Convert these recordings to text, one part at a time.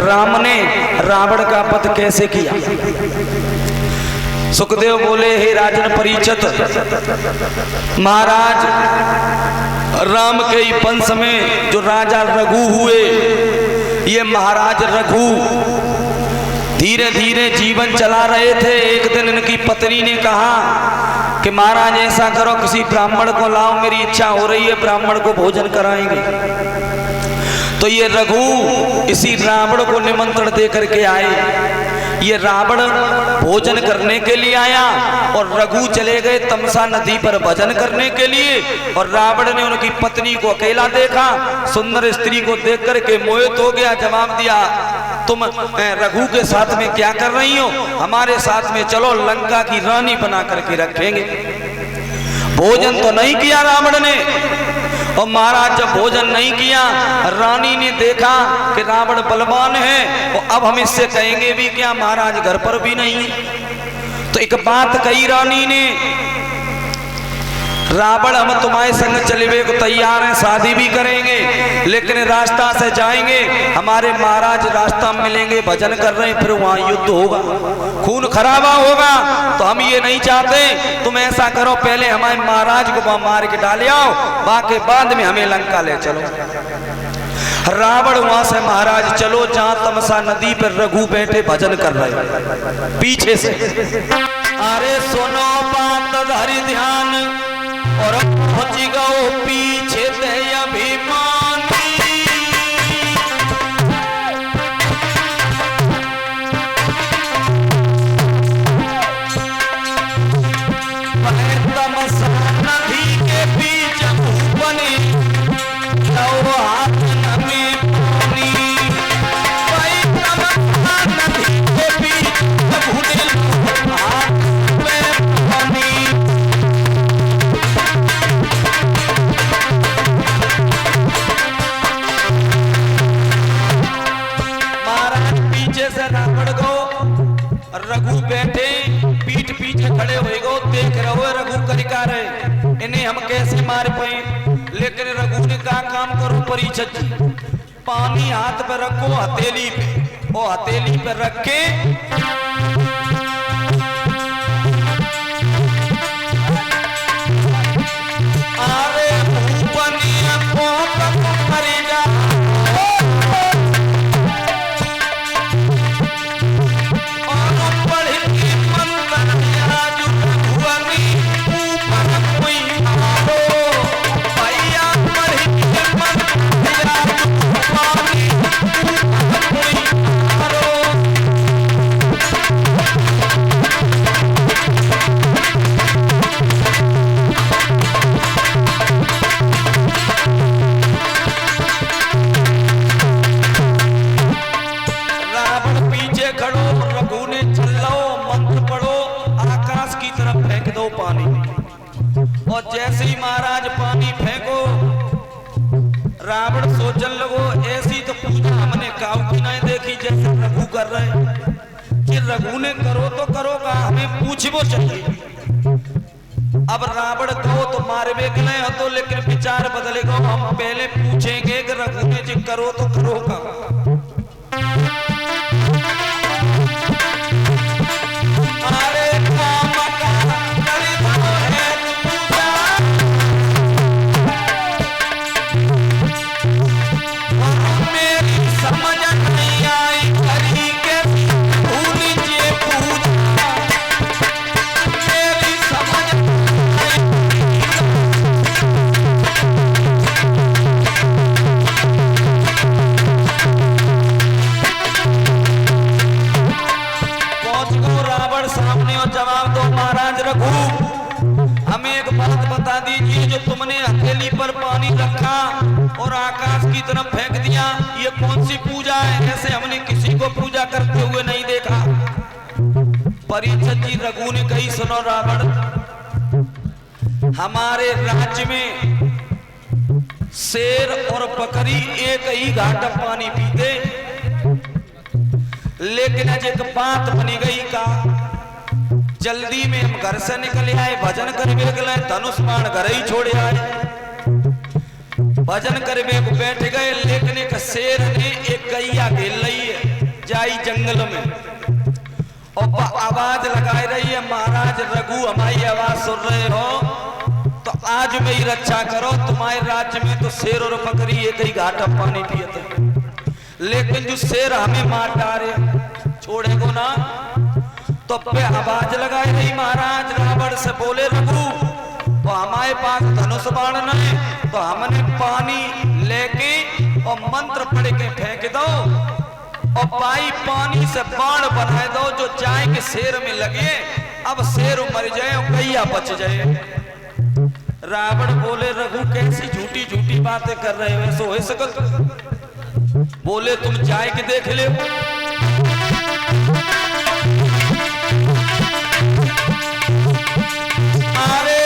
राम ने रावण का वध कैसे किया। सुखदेव बोले, हे राजन परीक्षित, महाराज राम के ही वंश में जो राजा रघु हुए, ये महाराज रघु धीरे धीरे जीवन चला रहे थे। एक दिन इनकी पत्नी ने कहा कि महाराज ऐसा करो, किसी ब्राह्मण को लाओ, मेरी इच्छा हो रही है, ब्राह्मण को भोजन कराएंगे। तो ये रघु इसी रावण को निमंत्रण दे करके आए। ये रावण भोजन करने के लिए आया और रघु चले गए तमसा नदी पर भजन करने के लिए। और रावण ने उनकी पत्नी को अकेला देखा, सुंदर स्त्री को देख करके मोहित हो गया। जवाब दिया, तुम रघु के साथ में क्या कर रही हो, हमारे साथ में चलो, लंका की रानी बना करके रखेंगे। भोजन तो नहीं किया रावण ने। और महाराज जब भोजन नहीं किया, रानी ने देखा कि रावण बलवान है, और अब हम इससे कहेंगे भी क्या, महाराज घर पर भी नहीं है। तो एक बात कही रानी ने, रावण हम तुम्हारे संग चलने को तैयार हैं, शादी भी करेंगे, लेकिन रास्ता से जाएंगे, हमारे महाराज रास्ता में मिलेंगे, भजन कर रहे हैं, फिर वहां युद्ध होगा, खून खराबा होगा, तो हम ये नहीं चाहते। तुम ऐसा करो, पहले हमारे महाराज को मार के डाले आओ, बाकी बाद में हमें लंका ले चलो। रावण वहां से, महाराज चलो जहां तमसा नदी पर रघु बैठे भजन कर रहे, पीछे से अरे सुनो बात धरि ध्यान, और पहुंच गओ पीछे ते अभिमानी। तमसा नदी के बीच बनी, लो हाथ में पानी। तमसा नदी के बीच हाथ में पानी। रावण को रघु बैठे पीठ पीछे खड़े हुए गो, देख रहे रघु करिका रहे, इन्हें हम कैसे मार पाए। लेकिन रघु ने कहा, काम करो परीक्षित जी, पानी हाथ पे रखो हथेली पे, और हथेली पे रख के अरे भूपनिया को मरी जा। पानी, और जैसे ही महाराज पानी फेंको, रावण सोचने लगो, ऐसी तो पूजा हमने काऊ की नहीं देखी जैसे रघु कर रहे, कि रघु ने करो तो करो का, हमें पूछबो चाहिए। अब रावण कहो तो मारवे के नहीं हो तो, लेकिन विचार बदलेगा, हम पहले पूछेंगे कि रघु ने जी करो तो करो का। हमें एक बात बता दीजिए, जो तुमने हथेली पर पानी रखा और आकाश की तरफ फेंक दिया, ये कौन सी पूजा है? ऐसे हमने किसी को पूजा करते हुए नहीं देखा। परीक्षित जी रघु ने कही, सुनो रावण, हमारे राज्य में शेर और बकरी एक ही घाट पानी पीते, लेकिन आज एक बात बनी गई का, जल्दी में हम घर से निकले आए, भजन करने गए, धनुष बाण घर ही छोड़े आए, भजन करने को बैठ गए, लेकिन एक शेर ने एक गैया घेर ली है। आई जंगल में और आवाज लगाई रही है, महाराज रघु हमारी आवाज सुन रहे हो तो आज मेरी रक्षा करो। तुम्हारे राज्य में तो शेर और बकरी एक ही घाटा पानी पिए थे, लेकिन जो शेर हमें मार डाले छोड़ेगो ना। तो पे आवाज लगाई रही महाराज रावण से, बोले रघु तो हमारे पास धनुष बाण नहीं, तो हमने पानी लेके और मंत्र पढ़ के फेंक दो और पाई पानी से बाण बनाए दो जो जाए के शेर में लगे, अब शेर मर जाए और गैया बच जाए। रावण बोले रघु कैसी झूठी झूठी बातें कर रहे हो, ऐसा हो सकल? बोले तुम जाए के देख ले। अरे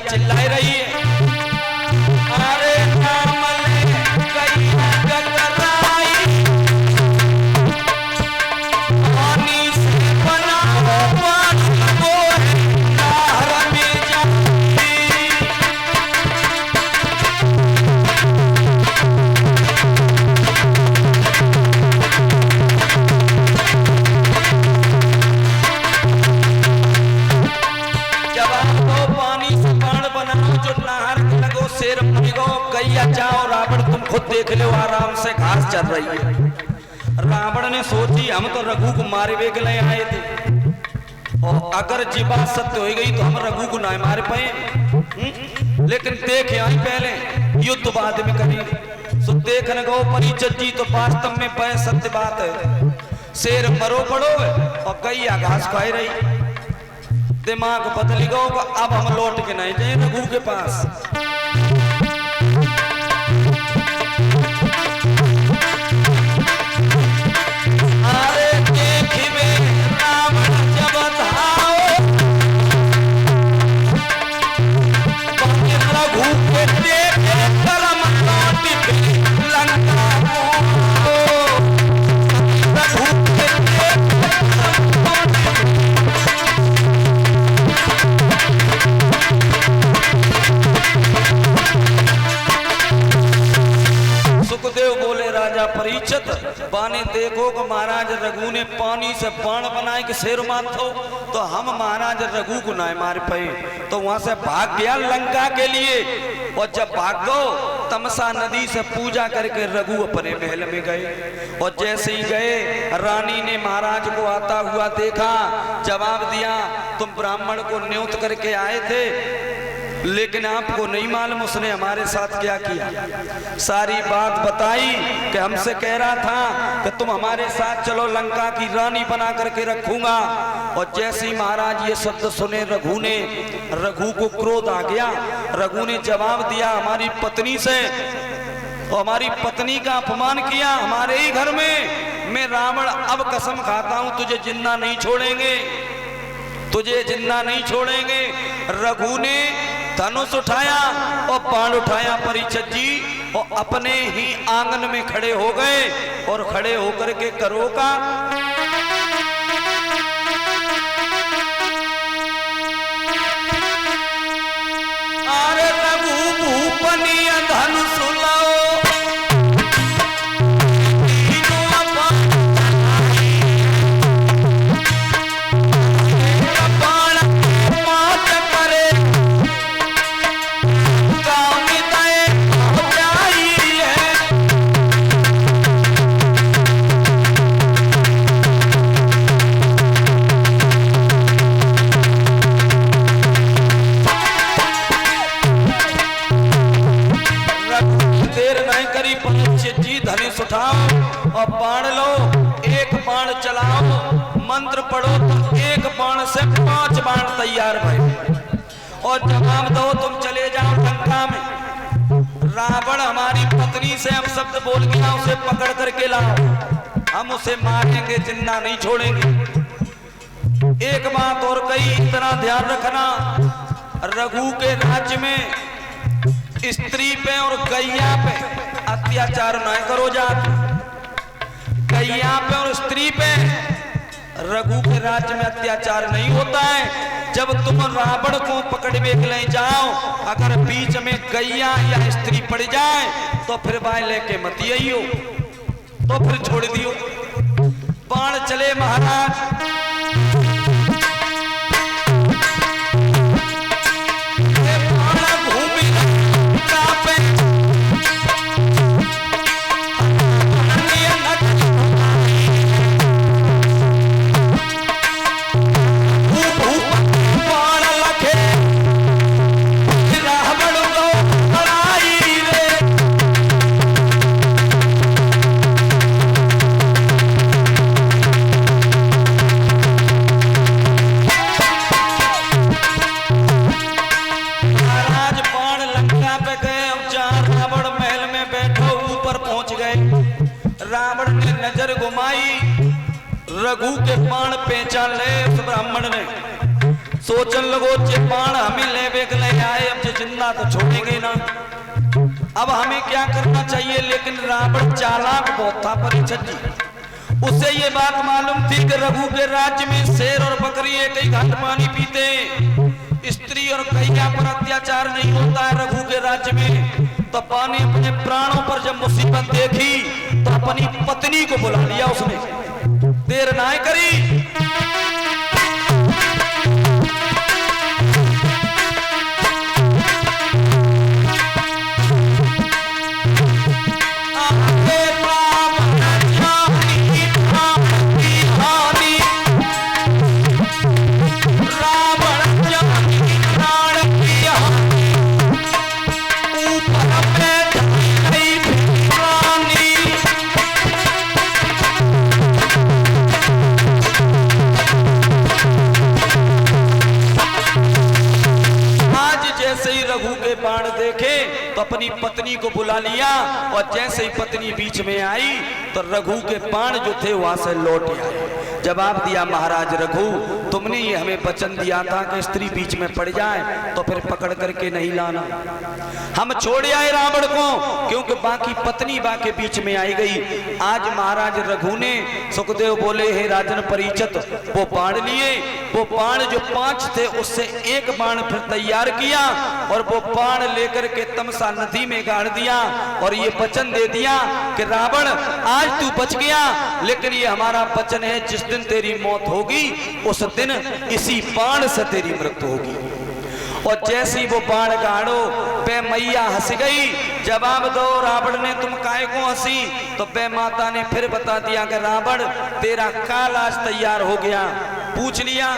चिल्लाई रही है, अरे नाम ले गैया गगराई, पानी से बनाओ पानी को नहर में जाती। जवाब दो, पानी से जो नहर के लगो शेर मरेगो, गैया जाओ रावण तुम खुद देख लो आराम से घास चल रही है। रावण ने सोची हम तो रघु को मारे वे गले आए थे, और अगर जी बात सत्य हो गई तो हम रघु को ना मार पाए, लेकिन देखे आई पहले युद्ध बाद में कभी सो देखने गो परिचत जी तो वास्तव में पै सत्य बात है, शेर मरो पड़ो और गैया घास खाई रही। दिमाग बदली गो, अब हम लौट के नहीं जाए रघु के पास। अरे देखिए रावण जब धाओ रघु के देखे कर्म काटी लंका रघु के सुखदेव बोले राजा परीक्षित बाने देखो कि महाराज रघु ने पानी से बाण बनाए कि शेर माथो, तो हम महाराज रघु को ना मार पाए, तो वहां से भाग गया लंका के लिए। और जब भाग गो तमसा नदी से पूजा करके रघु अपने महल में गए, और जैसे ही गए रानी ने महाराज को आता हुआ देखा, जवाब दिया तुम ब्राह्मण को न्योत करके आए थे, लेकिन आपको नहीं मालूम उसने हमारे साथ क्या किया। सारी बात बताई कि हमसे कह रहा था कि तुम हमारे साथ चलो, लंका की रानी बना करके रखूंगा। और जैसे ही महाराज ये शब्द सुने रघु को क्रोध आ गया। रघु ने जवाब दिया हमारी पत्नी से, और हमारी पत्नी का अपमान किया हमारे ही घर में। मैं रावण अब कसम खाता हूं तुझे जिंदा नहीं छोड़ेंगे, तुझे जिंदा नहीं छोड़ेंगे। रघु ने धनुष उठाया और बाण उठाया परीक्षित जी, और अपने ही आंगन में खड़े हो गए, और खड़े होकर के करो का अरे रघु भूपनी धनुष लाओ, और बाण लो, एक बाण चलाओ, मंत्र पढ़ो तो एक बाण से 5 बाण तैयार भए और जवाब दो, तुम चले जाओ लंका में। रावण हमारी पत्नी से हम शब्द बोल गया, उसे पकड़ करके लाओ, हम उसे मारेंगे, जिंदा नहीं छोड़ेंगे। एक बात और कही, इतना ध्यान रखना, रघु के राज्य में स्त्री पे और गैया पे अत्याचार न करो जात। गैया पे और स्त्री पे रघु के राज्य में अत्याचार नहीं होता है। जब तुम रावण को पकड़ने के लिए जाओ, अगर बीच में गैया या स्त्री पड़ जाए तो फिर बाय लेके मत आइयो, तो फिर छोड़ दियो। बाण चले महाराज, रावण ने नजर घुमाई, रघु के बाण पहचान ले। उस ब्राह्मण ने सोचन लगो, जे बाण हमें ले बेग ले आए, अब जिंदा तो छोड़ेंगे ना, अब हमें क्या करना चाहिए। लेकिन रावण चालाक बहुत था परीक्षित जी, उसे ये बात मालूम थी कि रघु के राज्य में शेर और बकरी एक ही घाट पानी पीते, स्त्री और गैया पर अत्याचार नहीं होता है रघु के राज्य में। तो पानी अपने प्राणों पर जब मुसीबत देखी तो अपनी पत्नी को बुला लिया उसने, देर ना करी। बाण देखे तो अपनी पत्नी को बुला लिया और जैसे ही पत्नी बीच में आई तो रघु के बाण जो थे वहां से लौट आए। जवाब दिया, महाराज रघु, तुमने ये हमें वचन दिया था कि स्त्री बीच में पड़ जाए तो फिर पकड़ करके नहीं लाना। हम छोड़ आए रावण को, क्योंकि बाकी पत्नी बाके बीच में आई गई। आज महाराज रघु ने, सुखदेव बोले, हे राजन परीक्षित, वो बाण लिए, वो बाण जो 5 थे उससे एक बाण फिर तैयार किया और वो बाण लेकर के तमसा नदी में गाड़ दिया और ये वचन दे दिया कि रावण आज तू बच गया, लेकिन ये हमारा वचन है, जिस दिन तेरी मौत होगी उस दिन इसी बाण से तेरी मृत्यु होगी। और जैसी वो बाण गाड़ो पे मैया हंस गई। जवाब दो, रावण ने तुम काहे को हंसी? तो पे माता ने फिर बता दिया कि रावण तेरा काल आज तैयार हो गया। पूछ लिया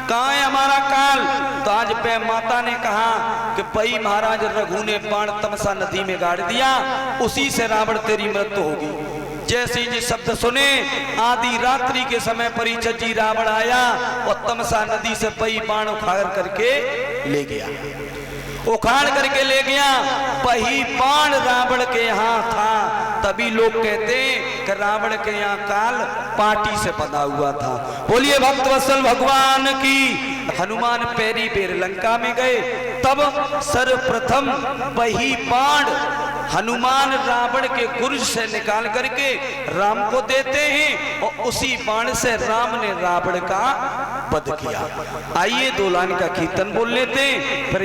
कहाँ है हमारा काल? तो आज पे माता ने कहा कि भाई महाराज रघु ने बाण तमसा नदी में गाड़ दिया, उसी से रावण तेरी मृत्यु होगी। जैसे ही शब्द सुने, आधी रात्रि के समय परीक्षित जी रावण आया और तमसा नदी से पई बाण उखाड़ करके ले गया, उखाड़ करके ले गया। वही बाण रावण के यहाँ था। तभी लोग कहते हैं कि रावण के यहाँ काल पाटी से बंधा हुआ था। बोलिए भक्त वत्सल भगवान की। हनुमान पैरी बेर लंका में गए, तब सर्वप्रथम वही बाण हनुमान रावण के गुर्ज से निकाल करके राम को देते हैं और उसी बाण से राम ने रावण का वध किया। आइए 2 लाइन का कीर्तन बोल लेते हैं, फिर